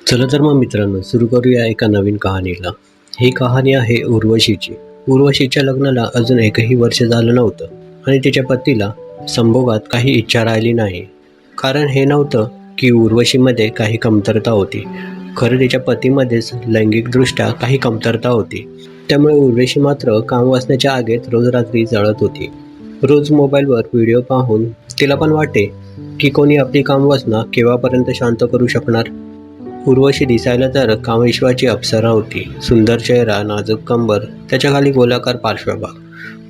चला तर मग मित्रांनो सुरू करूया एका नवीन कहाणीला. ही कहाणी आहे उर्वशीची. उर्वशीच्या लग्नाला अजून एकही वर्ष झालं नव्हतं आणि तिच्या पतीला संभोगात काही इच्छा राहिली नाही. कारण हे नव्हतं की उर्वशीमध्ये काही कमतरता होती. खरं तिच्या पतीमध्येच लैंगिकदृष्ट्या काही कमतरता होती. त्यामुळे उर्वशी मात्र काम वासनेच्या आगीत रोज रात्री जळत होती. रोज मोबाईलवर व्हिडिओ पाहून तिला पण वाटे की कोणी आपली कामवासना केव्हापर्यंत शांत करू शकणार. उर्वशी दिसायला तर कामेश्वराची अप्सरा होती. सुंदर चेहरा, नाजूक कंबर, त्याच्या खाली गोलाकार पार्श्वभाग.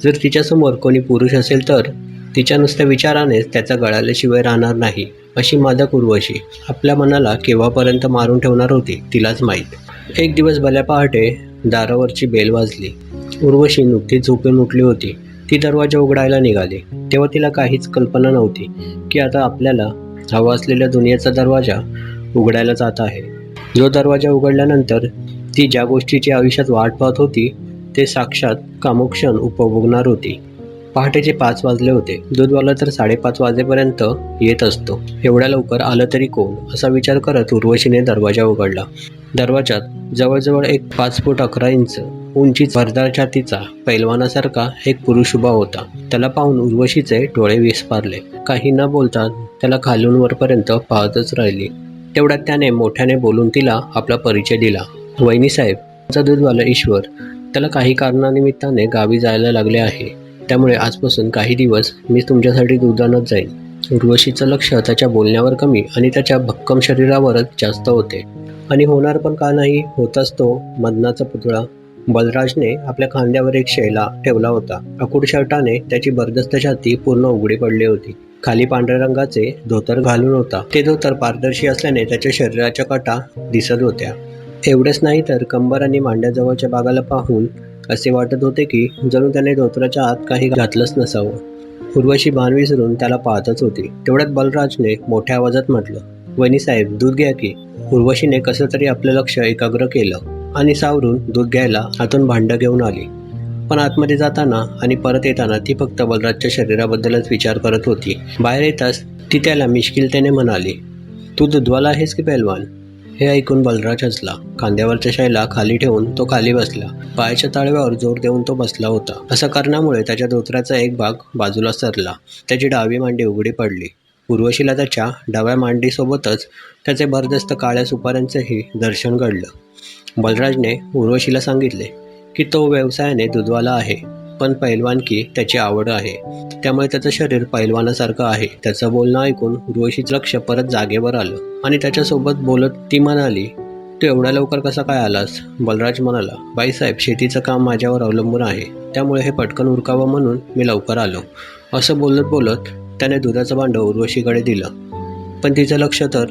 जर तिच्यासमोर कोणी पुरुष असेल तर तिच्या नुसत्या विचारानेच त्याचा गळाल्याशिवाय राहणार नाही. अशी मादक उर्वशी आपल्या मनाला केव्हापर्यंत मारून ठेवणार होती तिलाच माहीत. एक दिवस भल्या पहाटे दारावरची बेल वाजली. उर्वशी नुकतीच झोपून उठली होती. ती दरवाजा उघडायला निघाली तेव्हा तिला काहीच कल्पना नव्हती की आता आपल्याला हवा असलेल्या दुनियेचा दरवाजा उघडायला जात आहे. जो दरवाजा उघडल्यानंतर ती ज्या गोष्टीची आयुष्यात वाट पाहत होती ते साक्षात कामोक्षण उपभोगणार होती. पहाटेचे 5 वाजले होते. दूधवाला तर 5:30 वाजेपर्यंत येत असतो. एवढ्या लवकर आलं तरी कोण असा विचार करत उर्वशीने दरवाजा उघडला. दरवाजात जवळजवळ एक 5 फूट 11 इंच उंचीचा भरदार छातीचा पैलवानासारखा एक पुरुष उभा होता. त्याला पाहून उर्वशीचे डोळे विस्फारले. काही न बोलता त्याला खालून वरपर्यंत पाहतच राहिली. तेवढ्यात त्याने मोठ्याने बोलून तिला आपला परिचय दिला. वहिनी साहेब, आमचा दूधवाला ईश्वर, त्याला काही कारणानिमित्ताने गावी जायला लागले आहे. त्यामुळे आजपासून काही दिवस मी तुमच्यासाठी दूध आणत जाईन. उर्वशीचं लक्ष त्याच्या बोलण्यावर कमी आणि त्याच्या भक्कम शरीरावरच जास्त होते. आणि होणार पण का नाही, होताच तो मदनाचा पुतळा. बलराजने आपल्या खांद्यावर एक शैला ठेवला होता. अकुड शर्टाने त्याची बरदस्त छाती पूर्ण उघडी पडली होती. खाली पांढऱ्या रंगाचे धोतर घालून होता. ते धोतर पारदर्शी असल्याने त्याच्या शरीराच्या कटा दिसत होत्या. एवढेच नाही तर कंबर आणि मांड्याजवळच्या भागाला पाहून असे वाटत होते की जणू त्याने धोतराच्या आत काही घातलंच नसावं. उर्वशी भान विसरून त्याला पाहतच होती. तेवढ्यात बलराजने मोठ्या आवाजात म्हटलं, वहिनी साहेब, दूध घ्या की. उर्वशीने कसं तरी आपलं लक्ष एकाग्र केलं आणि सावरून दूध घ्यायला हातून भांडं घेऊन आली. पण आतमध्ये जाताना आणि परत येताना ती फक्त बलराजच्या शरीराबद्दलच विचार करत होती. बाहेर येताच ती त्याला मिश्किलतेने म्हणाली, तू दूधवाला आहेस की पैलवान? हे ऐकून बलराज हसला. खांद्यावरच्या शैला खाली ठेवून तो खाली बसला. पायाच्या तळव्यावर जोर देऊन तो बसला होता. असं करण्यामुळे त्याच्या धोतराचा एक भाग बाजूला सरला. त्याची डावी मांडी उघडी पडली. उर्वशीला त्याच्या डाव्या मांडीसोबतच त्याचे भरदस्त काळ्या सुपाऱ्यांचेही दर्शन घडलं. बलराजने उर्वशीला सांगितले की तो व्यवसायाने दूधवाला आहे, पण पैलवानकी त्याची आवड आहे. त्यामुळे त्याचं शरीर पैलवानासारखं आहे. त्याचं बोलणं ऐकून उर्वशीचं लक्ष परत जागेवर आलं आणि त्याच्यासोबत बोलत ती म्हणाली, तू एवढ्या लवकर कसा काय आलास? बलराज म्हणाला, बाईसाहेब, शेतीचं काम माझ्यावर अवलंबून आहे. त्यामुळे हे पटकन उरकावं म्हणून मी लवकर आलो. असं बोलत बोलत त्याने दुधाचं भांडं उर्वशीकडे दिलं. पण तिचं लक्ष तर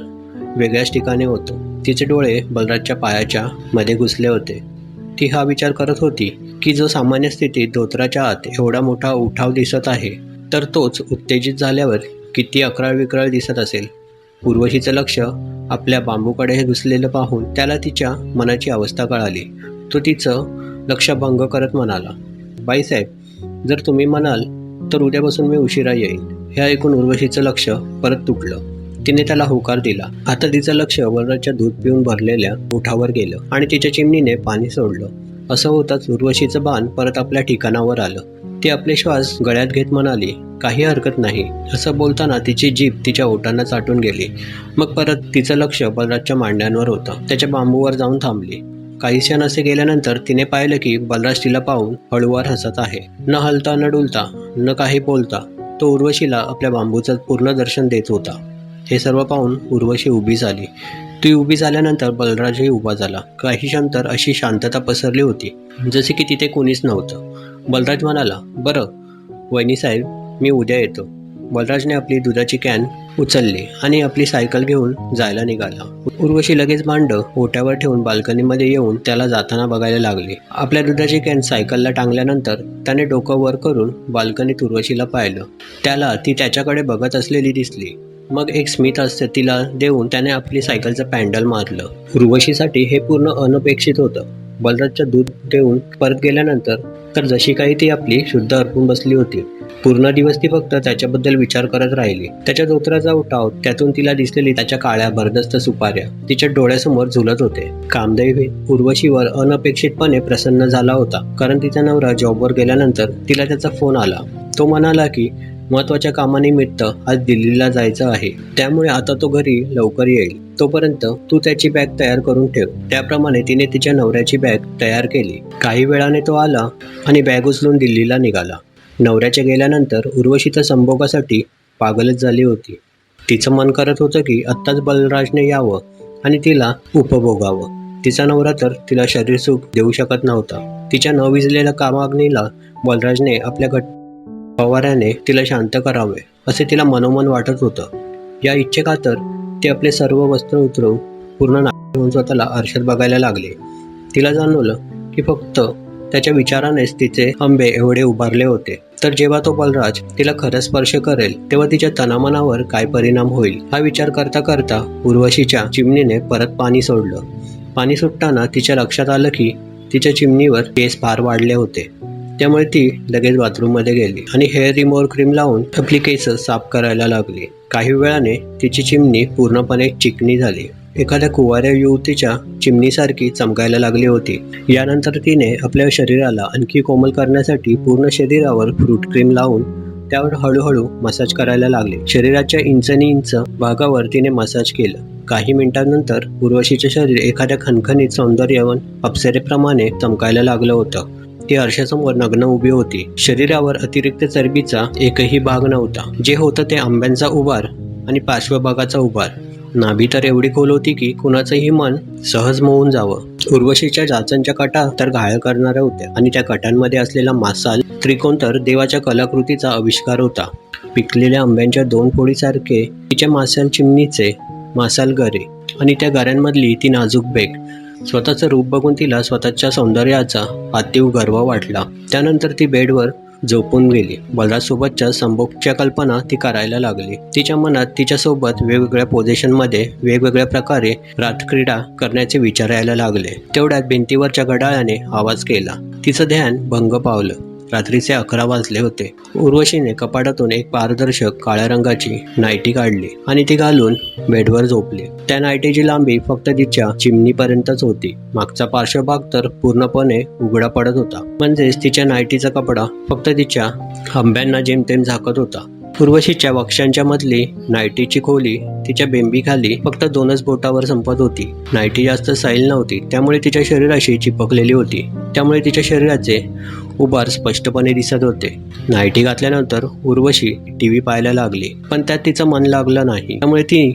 वेगळ्याच ठिकाणी होतं. तिचे डोळे बलराजच्या पायाच्या मध्ये घुसले होते. ती हा विचार करत होती की जो सामान्य स्थितीत धोतराच्या आत एवढा मोठा उठाव दिसत आहे तर तोच उत्तेजित झाल्यावर किती अकराळ विक्राळ दिसत असेल. उर्वशीचं लक्ष आपल्या बांबूकडे हे घुसलेलं पाहून त्याला तिच्या मनाची अवस्था कळाली. तो तिचं लक्ष भंग करत म्हणाला, बाईसाहेब, जर तुम्ही म्हणाल तर उद्यापासून मी उशिरा येईन. हे ऐकून उर्वशीचं लक्ष परत तुटलं. तिने त्याला होकार दिला. आता तिचं लक्ष बलराजच्या दूध पिऊन भरलेल्या ओठावर गेलं आणि तिच्या चिमणीने पाणी सोडलं. असं होताच उर्वशीचं भान परत आपल्या ठिकाणावर आलं. ती आपले श्वास गळ्यात घेत म्हणाली, काही हरकत नाही. असं बोलताना तिची जीभ तिच्या ओठांना चाटून गेली. मग परत तिचं लक्ष बलराजच्या मांड्यांवर होतं. त्याच्या बांबूवर जाऊन थांबली. काही क्षण असे गेल्यानंतर तिने पाहिलं की बलराज तिला पाहून हळूवार हसत आहे. न हलता न डुलता न काही बोलता तो उर्वशीला आपल्या बांबूचं पूर्ण दर्शन देत होता. हे सर्व पाहून उर्वशी उभी झाली. ती उभी झाल्यानंतर बलराजही उभा झाला. काही क्षण तर अशी शांतता पसरली होती जसे की तिथे कोणीच नव्हतं. बलराज म्हणाला, बरं वहिनी साहेब, मी उद्या येतो. बलराजने आपली दुधाची कॅन उचलली आणि आपली सायकल घेऊन जायला निघाला. उर्वशी लगेच भांडं ओट्यावर ठेवून बाल्कनीमध्ये येऊन त्याला जाताना बघायला लागली. आपल्या दुधाची कॅन सायकलला टांगल्यानंतर त्याने डोकं वर करून बाल्कनीत उर्वशीला पाहिलं. त्याला ती त्याच्याकडे बघत असलेली दिसली. मग एक स्मित हास्य तिला देऊन त्याने आपली सायकलचं पॅन्डल मारलं. उर्वशीसाठी हे पूर्ण अनपेक्षित होतं. बलराजचं दूध देऊन परत गेल्यानंतर तर जशी काही ती आपली शुद्ध अर्पून बसली होती. पूर्ण दिवस ती फक्त त्याच्याबद्दल विचार करत राहिली. त्याच्या धोत्राचा उठाव, त्यातून तिला दिसलेली त्याच्या काळ्या भरदस्त सुपाऱ्या तिच्या डोळ्यासमोर झुलत होते. कामदेव उर्वशीवर अनपेक्षितपणे प्रसन्न झाला होता, कारण तिचा नवरा जॉबवर गेल्यानंतर तिला त्याचा फोन आला. तो म्हणाला की महत्वाच्या कामानिमित्त आज दिल्लीला जायचं आहे, त्यामुळे आता तो घरी लवकर येईल. तोपर्यंत तू त्याची बॅग तयार करून ठेव. त्याप्रमाणे तिने तिच्या नवऱ्याची बॅग तयार केली. काही वेळाने तो आला आणि बॅग उचलून दिल्लीला निघाला. नवऱ्याच्या गेल्यानंतर उर्वशी तर संभोगासाठी पागलच झाली होती. तिचं मन करत होतं की आत्ताच बलराजने यावं आणि तिला उपभोगावं. तिचा नवरा तर तिला शरीर सुख देऊ शकत नव्हता. तिच्या न विजलेल्या कामाग्नीला बलराजने आपल्या फवाऱ्याने तिला शांत करावे असे तिला मनोमन वाटत होतं. या इच्छेखातर ते आपले सर्व वस्त्र उतरवून पूर्ण होऊन स्वतःला आरशात बघायला लागले. तिला जाणवलं की फक्त त्याच्या विचारानेच तिचे आंबे एवढे उभारले होते. तर जेव्हा तो बलराज तिला खरं स्पर्श करेल तेव्हा तिच्या तनामनावर काय परिणाम होईल हा विचार करता करता उर्वशीच्या चिमणीने परत पाणी सोडलं. पाणी सुटताना तिच्या लक्षात आलं की तिच्या चिमणीवर केस फार वाढले होते. त्यामुळे ती लगेच बाथरूममध्ये गेली आणि हेअर रिमूव्हर क्रीम लावून आपली केस साफ करायला लागली. काही वेळाने तिची चिमणी पूर्णपणे चिकनी झाली. एखाद्या कुवाऱ्या युवतीच्या चिमणीसारखी चमकायला लागली होती. यानंतर तिने आपल्या शरीराला आणखी कोमल करण्यासाठी पूर्ण शरीरावर फ्रूट क्रीम लावून त्यावर हळूहळू मसाज करायला लागले. शरीराच्या इंच भागावर तिने मसाज केलं. काही मिनिटांनंतर उर्वशीचे शरीर एखाद्या खणखणीत सौंदर्यवान अप्सरेप्रमाणे चमकायला लागलं होतं. ती आरशासमोर नग्न उभी होती. शरीरावर अतिरिक्त चरबीचा एकही भाग नव्हता. जे होतं ते आंब्यांचा उभार आणि पार्श्वभागाचा उभार. नाभी तर एवढी खोल होती की कुणाचंही मन सहज मोहून जावं. उर्वशीच्या जाचांच्या काटा तर घायल करणाऱ्या होत्या आणि त्या काटांमध्ये असलेला मासाल त्रिकोण तर देवाच्या कलाकृतीचा आविष्कार होता. पिकलेल्या आंब्यांच्या 2 फोडीसारखे तिच्या मासाल चिमणीचे मासाल गरे आणि त्या गऱ्यांमधली ती नाजूक बेक. स्वतःचं रूप बघून तिला स्वतःच्या सौंदर्याचा अतीव गर्व वाटला. त्यानंतर ती बेडवर झोपून गेली. बलराजसोबतच्या संभोगच्या कल्पना ती करायला लागली. तिच्या मनात तिच्यासोबत वेगवेगळ्या पोझिशनमध्ये वेगवेगळ्या प्रकारे रातक्रीडा करण्याचे विचार यायला लागले. तेवढ्यात भिंतीवरच्या घड्याळाने आवाज केला. तिचं ध्यान भंग पावलं. रात्रीचे 11 वाजले होते. उर्वशीने कपाटातून एक पारदर्शक काळ्या रंगाची नायटी काढली आणि ती घालून बेडवर झोपली. त्या नायटीची लांबी फक्त तिच्या चिमणीपर्यंतच होती. मागचा पार्श्वभाग तर पूर्णपणे उघडा पडत होता. म्हणजेच तिच्या नायटीचा कपडा फक्त तिच्या आंब्यांना जेमतेम झाकत होता. उर्वशीच्या वक्षांच्या मधली नायटीची खोली तिच्या बेंबीखाली फक्त 2च बोटावर संपत होती. नायटी जास्त सैल नव्हती, त्यामुळे तिच्या शरीराशी चिपकलेली होती. त्यामुळे तिच्या शरीराचे उभार स्पष्टपणे दिसत होते. नायटी घातल्यानंतर उर्वशी टीव्ही पाहायला लागली, पण त्यात तिचं मन लागलं नाही. त्यामुळे ती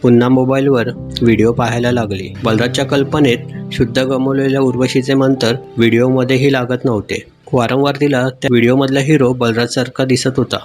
पुन्हा मोबाईलवर व्हिडिओ पाहायला लागली. बलराजच्या कल्पनेत शुद्ध गमावलेल्या उर्वशीचे मन तर व्हिडिओमध्येही लागत नव्हते. वारंवार तिला त्या व्हिडिओमधला हिरो बलराजसारखा दिसत होता.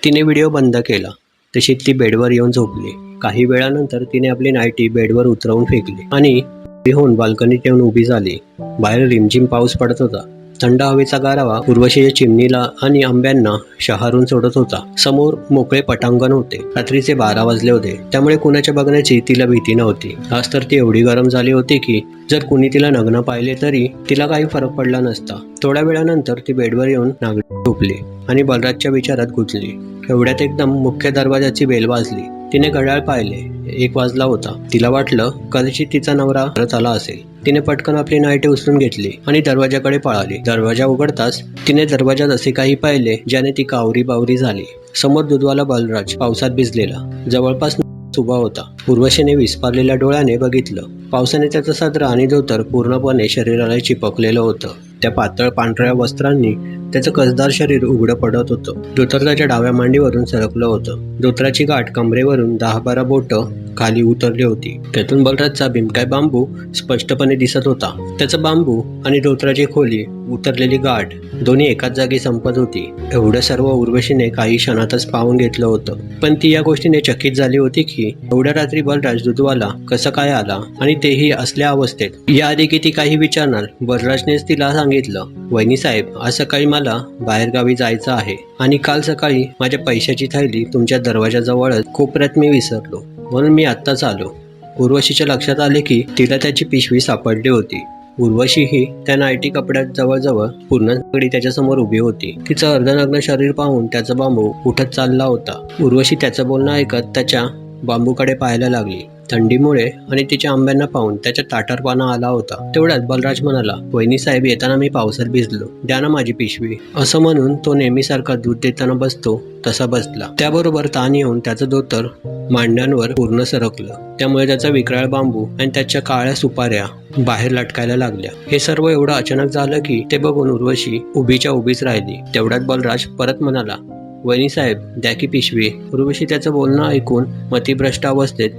तिने व्हिडिओ बंद केला. तशीच ती बेडवर येऊन झोपली. काही वेळानंतर तिने आपली नायटी बेडवर उतरवून फेकली आणि होऊन बाल्कनीत येऊन उभी झाली. बाहेर रिमझिम पाऊस पडत होता. थंड हवेचा गारवा उर्वशीच्या चिमणीला आणि आंब्यांना शहारून सोडत होता. समोर मोकळे पटांगण होते. रात्रीचे 12 वाजले होते, त्यामुळे कुणाच्या बघण्याची तिला भीती नव्हती. आज तर ती एवढी गरम झाली होती की जर कुणी तिला नग्न पाहिले तरी तिला काही फरक पडला नसता. थोड्या वेळानंतर ती बेडवर येऊन नागडी झोपली आणि बलराजच्या विचारात गुंतली. एवढ्यात एकदम मुख्य दरवाजाची बेल वाजली. तिने घड्याळ पाहिले. 1 वाजला होता. तिला वाटलं कदाचित तिचा नवरा परत आला असेल. तिने पटकन आपली नायटी उचलून घेतली आणि दरवाजाकडे पळाली. दरवाजा उघडताच तिने दरवाजात असे काही पाहिले ज्याने ती कावरी बावरी झाली. समोर दूधवाला बलराज पावसात भिजलेला जवळपास उभा होता. उर्वशीने विस्पारलेल्या डोळ्याने बघितलं. पावसाने त्याचं सदर आणि धोतर पूर्णपणे शरीराला चिपकलेलं होतं. त्या पातळ पांढऱ्या वस्त्रांनी त्याचं कसदार शरीर उघडं पडत होतं. धोतर त्याच्या डाव्या मांडीवरून सरकलं होतं. धोतराची गाठ कमरेवरून 10-12 बोटं खाली उतरली होती. त्यातून बलराजचा भीमकाय बांबू स्पष्टपणे दिसत होता. त्याचं बांबू आणि धोतराची खोली उतरलेली गाठ दोन्ही एकाच जागी संपत होती. एवढं सर्व उर्वशीने काही क्षणातच पाहून घेतलं होतं. पण ती या गोष्टीने चकित झाली होती की एवढ्या रात्री बलराज दूधवाला कसा काय आला आणि तेही असल्या अवस्थेत. याआधी किती काही विचारणार, बलराजनेच तिला सांगितलं, वहिनीसाहेब आज सकाळी मला बाहेरगावी जायचं आहे आणि काल सकाळी माझ्या पैशाची थैली तुमच्या दरवाजाजवळच कोपऱ्यात मी विसरलो, म्हणून मी आत्ताच आलो. उर्वशीच्या लक्षात आले की तिला त्याची पिशवी सापडली होती. उर्वशीही त्या नाईटी कपड्यात जवळजवळ पूर्ण सगळी त्याच्यासमोर उभी होती. तिचं अर्धनग्न शरीर पाहून त्याचा बांबू उठत चालला होता. उर्वशी त्याचं बोलणं ऐकत त्याच्या बांबूकडे पाहायला लागली. थंडीमुळे आणि तिच्या आंब्यांना पाहून त्याच्या ताटरपणा आला होता. तेवढ्यात बलराज म्हणाला, वहिनी साहेब, येताना मी पावसात भिजलो, द्या ना माझी पिशवी. असं म्हणून तो नेहमीसारखा दूध देताना बसतो तसा बसला. त्याबरोबर ताण येऊन त्याचं धोतर मांड्यांवर पूर्ण सरकलं. त्यामुळे त्याचा विक्राळ बांबू आणि त्याच्या काळ्या सुपाऱ्या बाहेर लटकायला लागल्या. हे सर्व एवढं अचानक झालं की ते बघून उर्वशी उभीच्या उभीच राहिली. तेवढ्यात बलराज परत म्हणाला, वहिनी साहेब, द्या की पिशवी. उर्वशी त्याचं बोलणं ऐकून मतिभ्रष्ट अवस्थेत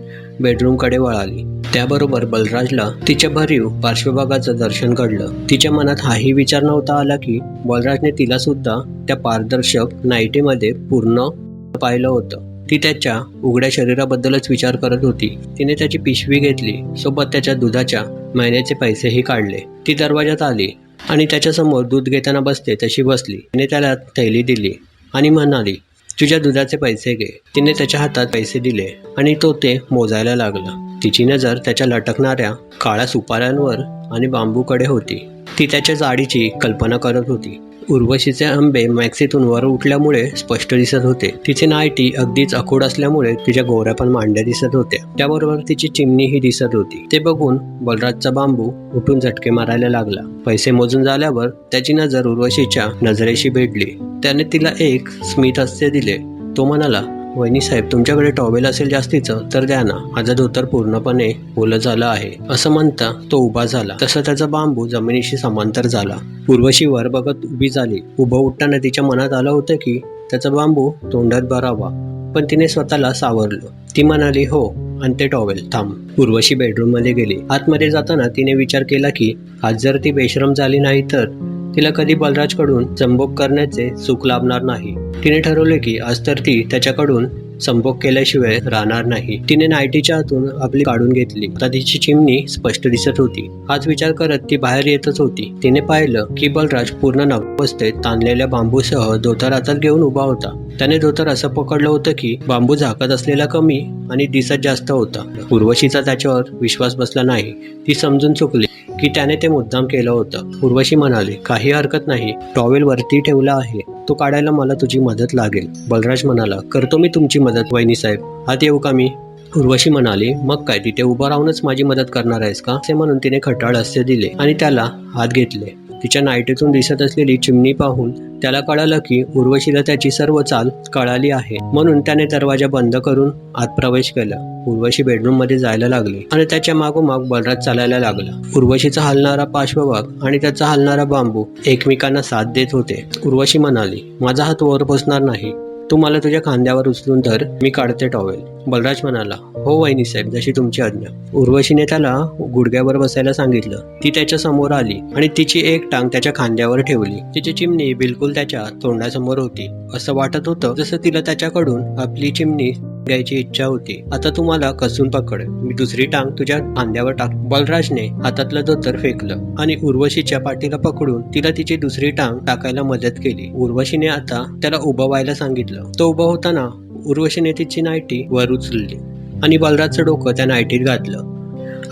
बेडरूमकडे वळाली. त्याबरोबर बलराजला तिच्या भरीव पार्श्वभागाचं दर्शन घडलं. तिच्या मनात हाही विचार नव्हता आला की बलराजने तिला सुद्धा त्या पारदर्शक नाईटीमध्ये पूर्ण पाहिलं होतं. ती त्याच्या उघड्या शरीराबद्दलच विचार करत होती. तिने त्याची पिशवी घेतली, सोबत त्याच्या दुधाच्या महिन्याचे पैसेही काढले. ती दरवाजात आली आणि त्याच्यासमोर दूध घेताना बसते तशी बसली. तिने त्याला थैली दिली आणि म्हणाली, तुझ्या दुधाचे पैसे घे. तिने त्याच्या हातात पैसे दिले आणि तो ते मोजायला लागला. तिची नजर त्याच्या लटकणाऱ्या काळ्या सुपाऱ्यांवर आणि बांबूकडे होती. ती त्याच्या जाडीची कल्पना करत होती. उर्वशीचे आंबे मॅक्सीतून वर उठल्यामुळे स्पष्ट दिसत होते. तिची नाईटी अगदीच अखोड असल्यामुळे तिच्या गोऱ्या पण मांड्या दिसत होत्या. त्याबरोबर तिची चिमणीही दिसत होती. ते बघून बलराजचा बांबू उठून झटके मारायला लागला. पैसे मोजून झाल्यावर त्याची नजर उर्वशीच्या नजरेशी भेटली. त्याने तिला एक स्मित हास्य दिले. तो म्हणाला, वहिनी साहेब, तुमच्याकडे टॉवेल असेल जास्तीचं तर द्या ना, माझं धोतर पूर्णपणे ओलं झालं आहे. असं म्हणता तो उभा झाला. तसं त्याचा बांबू जमिनीशी समांतर झाला. उर्वशी वर बघत उभी झाली. उभं उठताना तिच्या मनात आलं होतं की त्याचा बांबू तोंडात भरावा, पण तिने स्वतःला सावरलं. ती म्हणाली, हो, आणि ते टॉवेल थांब. उर्वशी बेडरूममध्ये गेली. आतमध्ये जाताना तिने विचार केला की आज जर ती बेशरम झाली नाही तर तिला कधी बलराजकडून संभोग करण्याचे सुख लाभणार नाही. तिने ठरवले की आज तर ती त्याच्याकडून संभोग केल्याशिवाय राहणार नाही. तिने नाईटीच्या आतून आपली काढून घेतली. आता तिची चिमणी स्पष्ट दिसत होती. हाच विचार करत ती बाहेर येतच होती. तिने पाहिलं की बलराज पूर्ण नग्नावस्थेत ताणलेल्या बांबूसह धोतर हातात घेऊन उभा होता. त्याने धोतर असं पकडलं होतं की बांबू झाकत असलेला कमी आणि दिसत जास्त होता. उर्वशीचा त्याच्यावर विश्वास बसला नाही. ती समजून चुकली की त्याने ते मुद्दाम केलं होतं. उर्वशी म्हणाली, काही हरकत नाही, टॉवेल वरती ठेवला आहे, तो काढायला मला तुझी मदत लागेल. बलराज म्हणाला, करतो मी तुमची मदत वहिनी साहेब, आत येऊ का मी? उर्वशी म्हणाली, मग काय, तिथे उभं राहूनच माझी मदत करणार आहेस का? असे म्हणून तिने खट्टाळ हास्य दिले आणि त्याला हात घेतले. तिच्या नाईटीतून दिसत असलेली चिमणी पाहून त्याला कळालं की उर्वशीला त्याची सर्व चाल कळाली आहे. म्हणून त्याने दरवाजा बंद करून आत प्रवेश केला. उर्वशी बेडरूम मध्ये जायला लागली आणि त्याच्या मागोमाग बलराज चालायला लागला. उर्वशीचा हलणारा पार्श्वभाग आणि त्याचा हलणारा बांबू एकमेकांना साथ देत होते. उर्वशी म्हणाली, माझा हात वर बसणार नाही, तू मला तुझ्या खांद्यावर उचलून धर, मी काढते टॉवेल. बलराज म्हणाला, हो वहिनी साहेब, जशी तुमची आज्ञा. उर्वशीने त्याला गुडघ्यावर बसायला सांगितलं. ती त्याच्या समोर आली आणि तिची एक टांग त्याच्या खांद्यावर ठेवली. तिची चिमणी बिलकुल त्याच्या तोंडासमोर होती. असं वाटत होतं जसं तिला त्याच्याकडून आपली चिमणी घ्यायची इच्छा होती. आता तू मला कसून पकड, मी दुसरी टांग तुझ्या खांद्यावर टाक. बलराजने हातातलं धोतर फेकलं आणि उर्वशीच्या पाठीला पकडून तिला तिची दुसरी टांग टाकायला मदत केली. उर्वशीने आता त्याला उभं व्हायला सांगितलं. तो उभा होताना उर्वशीने तिची नाईटी वर उचलली आणि बलराजचं डोकं त्या नाईटीत घातलं.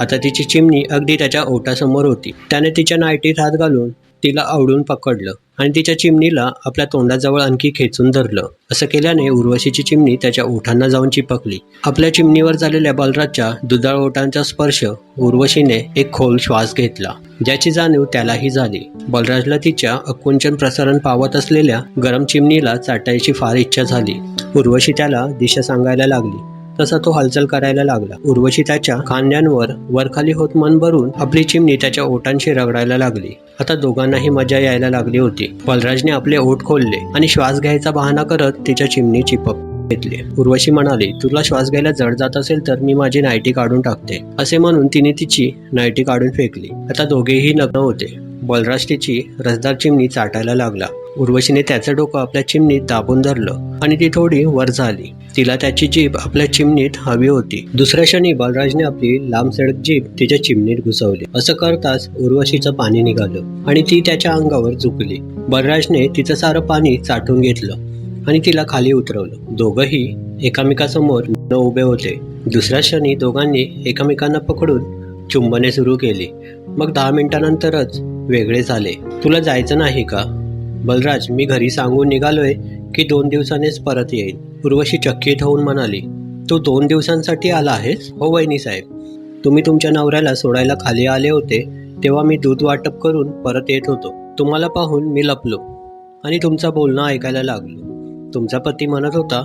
आता तिची चिमणी अगदी त्याच्या ओठासमोर होती. त्याने तिच्या नाईटीत हात घालून तिला आवडून पकडलं आणि तिच्या चिमणीला आपल्या तोंडाजवळ आणखी खेचून धरलं. असं केल्याने उर्वशीची चिमणी त्याच्या ओठांना जाऊन चिपकली. आपल्या चिमणीवर झालेल्या बलराजच्या दुधाळ ओठांचा स्पर्श उर्वशीने एक खोल श्वास घेतला, ज्याची जाणीव त्यालाही झाली. बलराजला तिच्या अकुंचन प्रसारण पावत असलेल्या गरम चिमणीला चाटायची फार इच्छा झाली. उर्वशी त्याला दिशा सांगायला लागली तसा तो हालचाल करायला लागला. उर्वशी त्याच्या खांद्यांवर वरखाली होत मन भरून आपली चिमणी त्याच्या ओठांशी रगडायला लागली. आता दोघांनाही मजा यायला लागली होती. बलराजने आपले ओठ खोलले आणि श्वास घ्यायचा बहाणा करत तिच्या चिमणी चिपक घेतली. उर्वशी म्हणाली, तुला श्वास घ्यायला जड जात असेल तर मी माझी नाईटी काढून टाकते. असे म्हणून तिने तिची नाईटी काढून फेकली. आता दोघेही नग्न होते. बलराज तिची रसदार चिमणी चाटायला लागला. उर्वशीने त्याचं डोकं आपल्या चिमणीत दाबून धरलं आणि ती थोडी वर झाली. तिला त्याची जीभ आपल्या चिमणीत हवी होती. दुसऱ्या क्षणी बलराजने आपली लांबसडक जीभ तिच्या चिमणीत घुसवली. असं करताच उर्वशीचं पाणी निघालं आणि ती त्याच्या अंगावर झुकली. बलराजने तिचं सारं पाणी चाटून घेतलं आणि तिला खाली उतरवलं. दोघंही एकामेकासमोर न उभे होते. दुसऱ्या क्षणी दोघांनी एकमेकांना पकडून चुंबने सुरू केली. मग 10 मिनिटांनंतरच वेगळे झाले. तुला जायचं नाही का? बलराज, मी घरी सांगून निघालोय की 2 दिवसांनीच परत येईन. उर्वशी चकित होऊन म्हणाली, तू 2 दिवसांसाठी आला आहेस? हो वहिनी साहेब, तुम्ही तुमच्या नवऱ्याला सोडायला खाली आले होते तेव्हा मी दूध वाटप करून परत येत होतो. तुम्हाला पाहून मी लपलो आणि तुमचं बोलणं ऐकायला लागलो. तुमचा पती म्हणत होता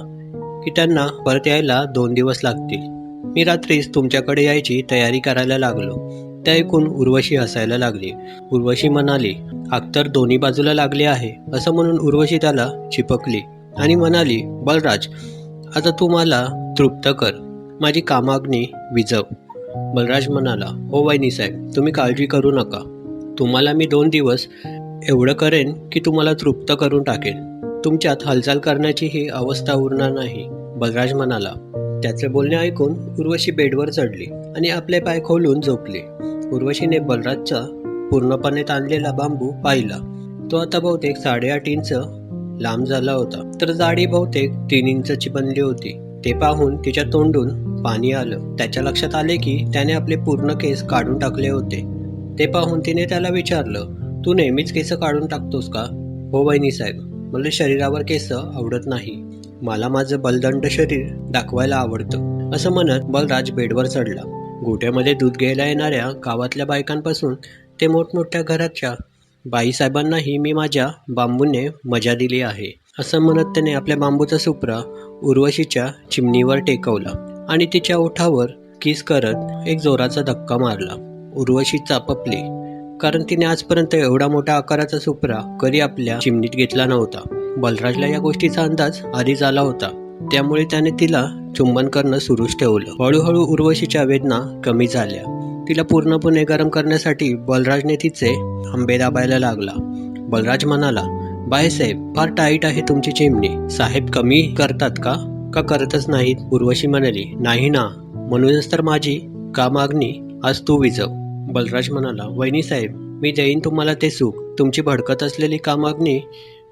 की त्यांना परत यायला 2 दिवस लागतील. मी रात्रीच तुमच्याकडे यायची तयारी करायला लागलो. ते ऐकून उर्वशी हसायला लागली. उर्वशी म्हणाली, आग तर दोन्ही बाजूला लागली आहे. असं म्हणून उर्वशी त्याला चिपकली आणि म्हणाली, बलराज, आता तू मला तृप्त कर, माझी कामाग्नी विझव. बलराज म्हणाला, हो वहिनी साहेब, तुम्ही काळजी करू नका. तुम्हाला मी 2 दिवस एवढं करेन की तुम्हाला तृप्त करून टाकेन. तुमच्यात हालचाल करण्याची ही अवस्था उरणार नाही. बलराज म्हणाला. त्याचे बोलणे ऐकून उर्वशी बेडवर चढली आणि आपले पाय खोलून झोपली. उर्वशीने बलराजचा पूर्णपणे ताणलेला बांबू पाहिला. तो आता बहुतेक 8.5 इंच लांब झाला होता, तर जाडी बहुतेक 3 इंचची बनली होती. ते पाहून तिच्या तोंडून पाणी आलं. त्याच्या लक्षात आले की त्याने आपले पूर्ण केस काढून टाकले होते. ते पाहून तिने त्याला विचारलं, तू नेहमीच केस काढून टाकतोस का? हो वहिनी साहेब, मला शरीरावर केस आवडत नाही. मला माझं बलदंड शरीर दाखवायला आवडतं. असं म्हणत बलराज बेडवर चढला. गोठ्यामध्ये दूध घ्यायला येणाऱ्या गावातल्या बायकांपासून ते मोठमोठ्या घराच्या बाईसाहेबांनाही मी माझ्या बांबूने मजा दिली आहे. असं म्हणत त्याने आपल्या बांबूचा सुपरा उर्वशीच्या चिमणीवर टेकवला आणि तिच्या ओठावर किस करत एक जोराचा धक्का मारला. उर्वशी चापपली, कारण तिने आजपर्यंत एवढा मोठ्या आकाराचा सुपरा कधी आपल्या चिमणीत घेतला नव्हता. बलराजला या गोष्टीचा अंदाज आधीच आला होता, त्यामुळे त्याने तिला चुंबन करणं सुरूच ठेवलं. हळूहळू उर्वशीच्या वेदना कमी झाल्या. तिला पूर्णपणे गरम करण्यासाठी बलराजने तिचे आंबे दाबायला लागला. बलराज म्हणाला, बायसाहेब, फार टाईट आहे तुमची चिमणी. साहेब कमी करतात का करतच नाहीत? उर्वशी म्हणाली, नाही ना, म्हणूनच तर माझी कामाग्नी आज तू विझव. बलराज म्हणाला, वहिनी साहेब, मी देईन तुम्हाला ते सुख. तुमची भडकत असलेली कामाग्नी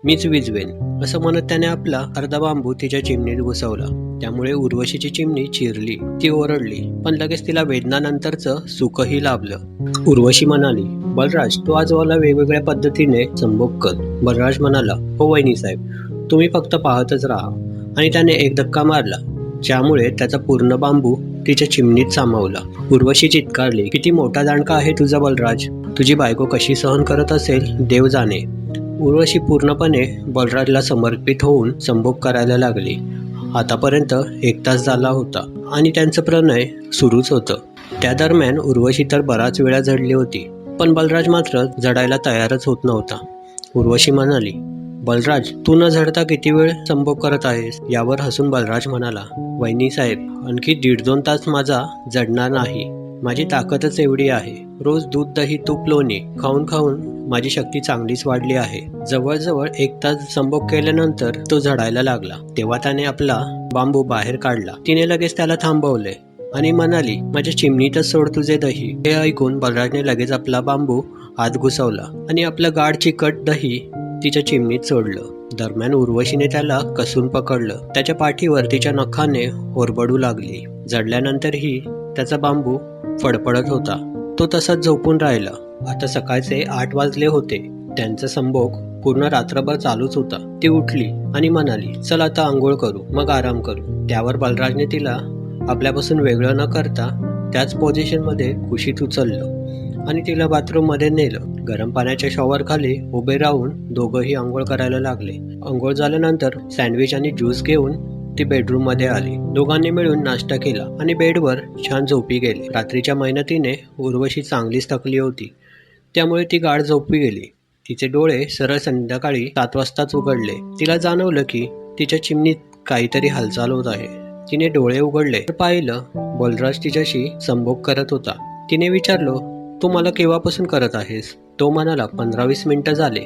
मीच विझवेन. असं म्हणत त्याने आपला अर्धा बांबू तिच्या चिमणीत घुसवला. त्यामुळे उर्वशीची चिमणी चिरली. ती ओरडली, पण लगेच तिला वेदनानंतरचं सुखही लाभलं. उर्वशी म्हणाली, बलराज, तू आज मला वेगवेगळ्या पद्धतीने संभोग कर. बलराज म्हणाला, हो वहिनी साहेब, तुम्ही फक्त पाहतच राहा. आणि त्याने एक धक्का मारला, ज्यामुळे त्याचा पूर्ण बांबू तिच्या चिमणीत सामावला. उर्वशी चित्कारली, किती मोठा दांडका आहे तुझा बलराज. तुझी बायको कशी सहन करत असेल देव जाणे. उर्वशी पूर्णपणे बलराजला समर्पित होऊन संभोग करायला लागली. आतापर्यंत 1 तास झाला होता आणि त्यांचं प्रणय सुरूच होतं. त्या दरम्यान उर्वशी तर बराच वेळा जडली होती, पण बलराज मात्र जडायला तयारच होत नव्हता. उर्वशी म्हणाली, बलराज, तू न झडता किती वेळ संभोग करत आहेस? यावर हसून बलराज म्हणाला, वहिनी साहेब, आणखी 1.5-2 तास माझा जडणार नाही. माझी ताकदच एवढी आहे. रोज दूध, दही, तूप, लोणी खाऊन खाऊन माझी शक्ती चांगलीच वाढली आहे. जवळजवळ 1 तास संभोग केल्यानंतर तो झडायला लागला. तेव्हा त्याने आपला बांबू बाहेर काढला. तिने लगेच त्याला थांबवले आणि म्हणाली, माझ्या चिमणीतच सोड तुझे दही. हे ऐकून बलराजने लगेच आपला बांबू आत घुसवला आणि आपलं गाढ चिकट दही तिच्या चिमणीत सोडलं. दरम्यान उर्वशीने त्याला कसून पकडलं. त्याच्या पाठीवर तिच्या नखाने ओरबडू लागली. जडल्यानंतरही त्याचा बांबू फडफडत होता. तो तसाच झोपून राहिला. आता सकाळचे 8 वाजले होते. त्यांचा संभोग पूर्ण रात्रभर चालूच होता. ती उठली आणि म्हणाली, चल आता आंघोळ करू, मग आराम करू. त्यावर बलराजने तिला आपल्यापासून वेगळं न करता त्याच पोझिशनमध्ये कुशीत उचललं आणि तिला बाथरूममध्ये नेलं. गरम पाण्याच्या शॉवर खाली उभे राहून दोघंही आंघोळ करायला लागले. आंघोळ झाल्यानंतर सँडविच आणि ज्यूस घेऊन ती बेडरूम मध्ये आली. दोघांनी मिळून नाश्ता केला आणि बेडवर छान झोपी गेली. रात्रीच्या मेहनतीने उर्वशी चांगलीच थकली होती, त्यामुळे ती गाढ झोपी गेली. तिचे डोळे सरळ संध्याकाळी 7 वाजताच उघडले. तिला जाणवलं की तिच्या चिमणीत काहीतरी हालचाल होत आहे. तिने डोळे उघडले तर पाहिलं बलराज तिच्याशी संभोग करत होता. तिने विचारलं, तू मला केव्हापासून करत आहेस? तो म्हणाला, 15-20 मिनिटं झाले.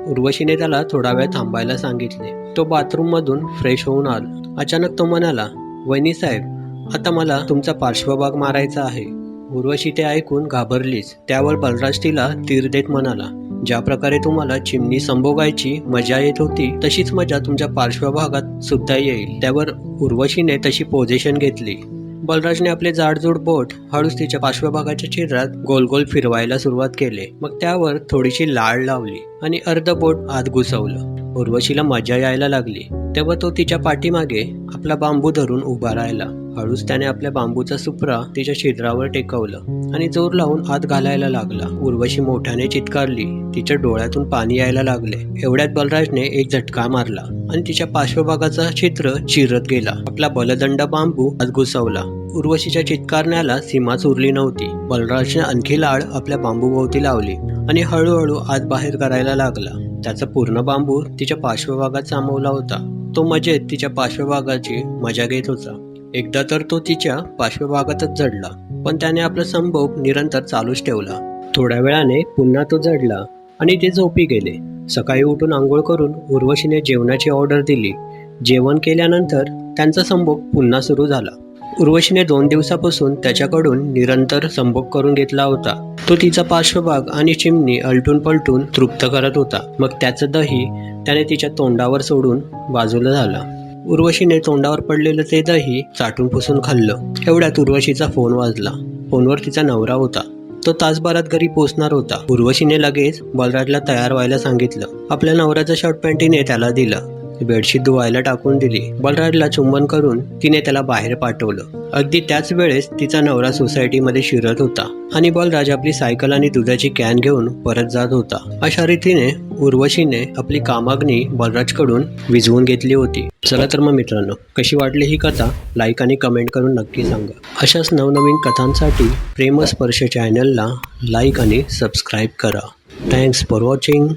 उर्वशीने त्याला थोडा वेळ थांबायला सांगितले. तो बाथरूममधून फ्रेश होऊन आला. अचानक तो म्हणाला, वहिनी साहेब, आता मला तुमचा पार्श्वभाग मारायचा आहे. उर्वशी ते ऐकून घाबरलीच. त्यावर बलराज तिला तीर देत म्हणाला, ज्या प्रकारे तुम्हाला चिमणी संभोगायची मजा येत होती तशीच मजा तुमच्या पार्श्वभागात सुद्धा येईल. त्यावर उर्वशीने तशी पोझिशन घेतली बलराजने आपले जाडजूड बोट हळूच तिच्या पार्श्वभागाच्या छिद्रात गोल गोल फिरवायला सुरुवात केली. मग त्यावर थोडीशी लाळ लावली आणि अर्ध बोट आत घुसवलं. उर्वशीला मजा यायला लागली. तेव्हा तो तिच्या पाठीमागे आपला बांबू धरून उभा राहिला. हळूच त्याने आपल्या बांबूचा सुपरा तिच्या छिद्रावर टेकवलं आणि जोर लावून आत घालायला लागला. उर्वशी मोठ्याने चित्कारली. तिच्या डोळ्यातून पाणी यायला लागले. एवढ्यात बलराजने एक झटका मारला आणि तिच्या पार्श्वभागाचा छिद्र चिरत गेला. आपला बलदंड बांबू आत घुसवला. उर्वशीच्या चित्कारण्याला सीमाच उरली नव्हती. बलराजने आणखी लाळ आपल्या बांबूभोवती लावली आणि हळूहळू आत बाहेर करायला लागला. त्याचा पूर्ण बांबू तिच्या पार्श्वभागात सामावला होता. तो मजेत तिच्या पार्श्वभागाची मजा घेत होता. एकदा तर तो तिच्या पार्श्वभागातच जडला, पण त्याने आपला संभोग निरंतर चालूच ठेवला. थोड्या वेळाने पुन्हा तो जडला आणि ते झोपी गेले. सकाळी उठून आंघोळ करून उर्वशीने जेवणाची ऑर्डर दिली. जेवण केल्यानंतर त्यांचा संभोग पुन्हा सुरू झाला. उर्वशीने 2 दिवसापासून त्याच्याकडून निरंतर संभोग करून घेतला होता. तो तिचा पार्श्वभाग आणि चिमणी अलटून पलटून तृप्त करत होता. मग त्याचं दही त्याने तिच्या तोंडावर सोडून बाजूला झाला. उर्वशीने तोंडावर पडलेलं ते दही चाटून पुसून खाल्लं. एवढ्यात उर्वशीचा फोन वाजला. फोनवर तिचा नवरा होता. तो तासभरात घरी पोहोचणार होता. उर्वशीने लगेच बलराजला तयार व्हायला सांगितलं. आपल्या नवऱ्याचं शर्ट पॅन्टीने त्याला दिलं. बेडशीट धुवायला टाकून दिली. बलराजला चुंबन करून तिने त्याला बाहेर पाठवलं. अगदी त्याच वेळेस तिचा नवरा सोसायटीमध्ये शिरत होता आणि बलराज आपली सायकल आणि दुधाची कॅन घेऊन परत जात होता. अशा रीतीने उर्वशीने आपली कामाग्नी बलराजकडून विझवून घेतली होती. चला तर मग मित्रांनो, कशी वाटली ही कथा लाईक आणि कमेंट करून नक्की सांगा. अशाच नवनवीन कथांसाठी प्रेमस्पर्श चॅनलला लाईक आणि सबस्क्राईब करा. Thanks for watching.